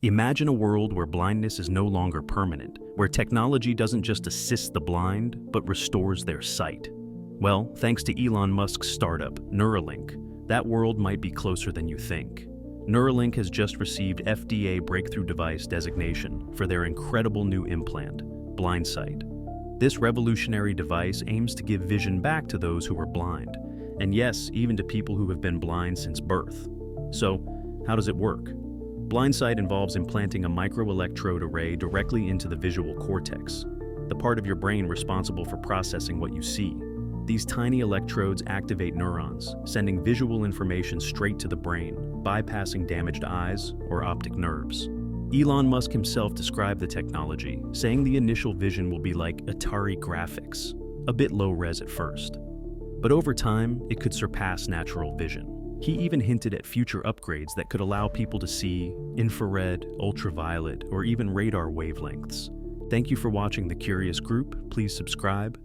Imagine a world where blindness is no longer permanent, where technology doesn't just assist the blind, but restores their sight. Well, thanks to Elon Musk's startup, Neuralink, that world might be closer than you think. Neuralink has just received FDA Breakthrough Device designation for their incredible new implant, BlindSight. This revolutionary device aims to give vision back to those who are blind, and yes, even to people who have been blind since birth. So, how does it work? BlindSight involves implanting a microelectrode array directly into the visual cortex, the part of your brain responsible for processing what you see. These tiny electrodes activate neurons, sending visual information straight to the brain, bypassing damaged eyes or optic nerves. Elon Musk himself described the technology, saying the initial vision will be like Atari graphics, a bit low-res at first. But over time, it could surpass natural vision. He even hinted at future upgrades that could allow people to see infrared, ultraviolet, or even radar wavelengths. Thank you for watching The Curious Group. Please subscribe